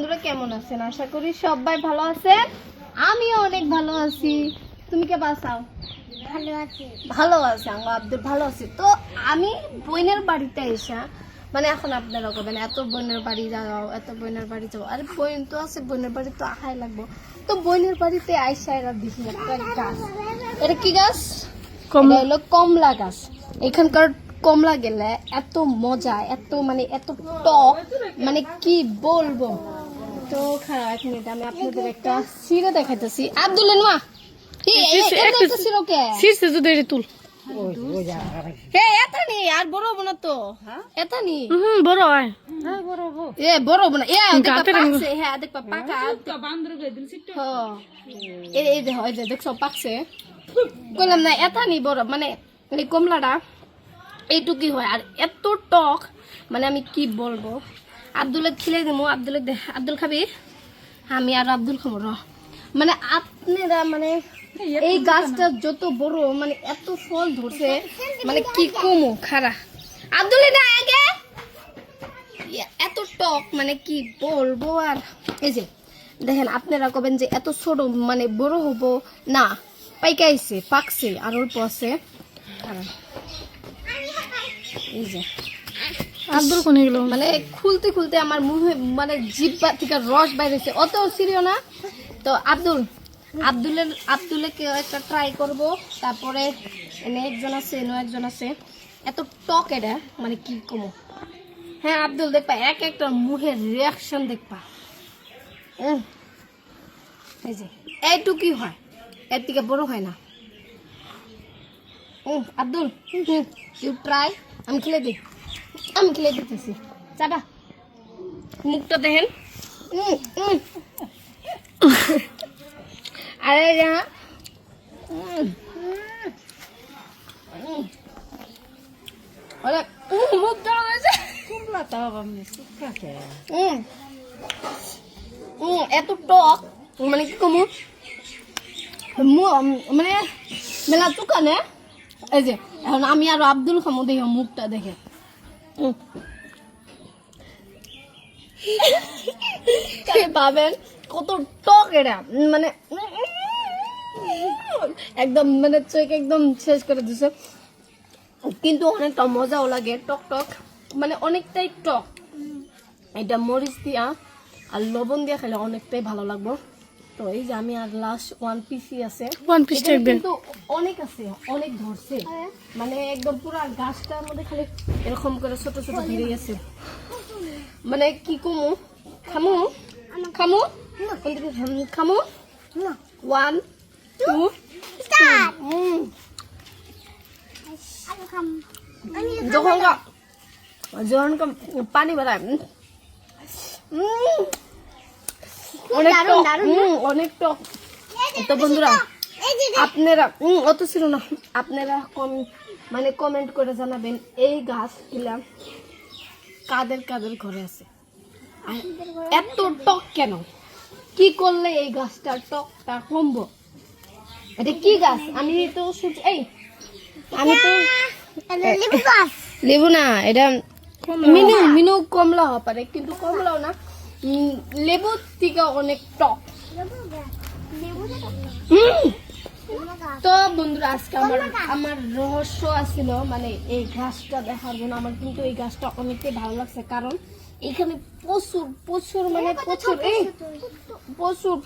বন্ধুরা কেমন আছেন? আশা করি সবাই ভালো আছেন। আমিও অনেক ভালো আছি। তুমি কে বাসাও? ভালো আছি। ভালো আছে আমার আব্দুল ভালো আছে। তো আমি বোনের বাড়িতে এসে মানে এখন আপনারা কবেন এত বোনের বাড়ি যাও, এত বোনের বাড়ি যাও। আরে বোন তো আছে, বোনের বাড়ি তো আহাই লাগবো। তো বোনের বাড়িতে আইসা এরা দেখি একটা গাছ। এটা কি গাছ? এটা হলো কমলা গাছ। এখানকার কমলা গেলে এত মজা, এত মানে এত টক, মানে কি বলবো। তো খারাপ এক মিনিট, আমি আপনাদের একটা সিরে দেখাইতেছি। আব্দুল নোয়া তুল এতানি আর বড় হবো না তো, এতানি বড় হয়। এ বড় হবো না। হ্যাঁ দেখবা পাকা এই দেখো, এই যে দেখছো পাকছে। কইলাম না এতানি বড়, মানে এই কমলাটা এইটুকি হয় আর এত টক, মানে আমি কি বলবো। আব্দুলে খিলে দিমু, আব্দুল খাবি? আমি আর আব্দুল খাবো র। মানে আপনারা মানে এই গাছটা যত বড়, মানে এত ফল ধরছে, মানে কি কমু খারা। আব্দুল না আগে এত টক, মানে কি বলবো। আর এই যে দেখেন, আপনারা কবেন যে এত ছোট, মানে বড় হবো না, পাইকাইছে পাকছে আর অল্প আছে। এই যে আব্দুল কোনে গেল? মানে খুলতে খুলতে আমার মুখে মানে জিহ্বা থেকে রস বাইরেছে, অত সিরিও না। তো আব্দুলে কেউ একটা ট্রাই করব। তারপরে এনে একজন আছে, এনে একজন আছে। এত টক এটা, মানে কি কমো। হ্যাঁ আব্দুল দেখবা এক একটা মুখের রিয়াকশন দেখবা। এই যে এইটুকুই হয়, এর থেকে বড় হয় না। Abdul you try. আমি খেলে দিতেছি। চাটা মুখটা দেখেন। আরে মুখ ধরা হয়েছে। এত টক, মানে কি কমু, মানে মেলা চুকানে। এই যে এখন আমি আর আব্দুল খামু, দেখে মুখটা দেখে পাবেন কত টক এটা, মানে একদম মানে চোখ একদম শেষ করে দিছে। কিন্তু অনেকটা মজাও লাগে, টক টক, মানে অনেকটাই টক। এটা মরিচ দিয়া আর লবণ দিয়া খেলে অনেকটাই ভালো লাগবে। তো এই যে আমি আর লাস্ট ওয়ান পিসই আছে, কিন্তু অনেক আছে, অনেক ধরছে, মানে একদম পুরা গাছটার মধ্যে খালি এরকম করে ছোট ছোট ধরে গেছে। মানে কি কমু, খামু খামু খামু 1 2 স্টার্ট। যখন পানি বাড়ায় অনেক টক। তো বন্ধুরা আপনারা অত ছিল না, আপনারা মানে কমেন্ট করে জানাবেন এই গাছ গুলা কাদের কাদের ঘরে আছে, আর এত টক কেন, কি করলে এই গাছটার টকটা কমবো। এটা কি গাছ? আমি তো লেবু না, এটা মিনু কমলা হওয়া পারে, কিন্তু কমলাও না, লেবুর থেকে অনেক টক। তো বন্ধুরা আজকে আমার রহস্য আছিল, মানে এই গাছটা দেখার জন্য। আমার কিন্তু এই গাছটা অনেকটাই ভালো লাগছে, কারণ এখানে প্রচুর মানে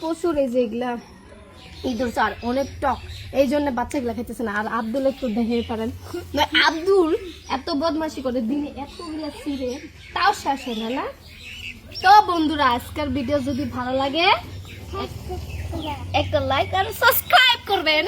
প্রচুর এই যে এগুলা ইঁদুর চার, অনেক টক, এই জন্য বাচ্চাগুলা খেতেছে না। আর আব্দুল একটু দেখে পারেন, আব্দুল এত বদমাশি করে, দিনে এতগুলা ছিঁড়ে তাও শেষ হয় না। তো বন্ধুরা আজকের ভিডিও যদি ভালো লাগে একটা লাইক আর সাবস্ক্রাইব করবেন।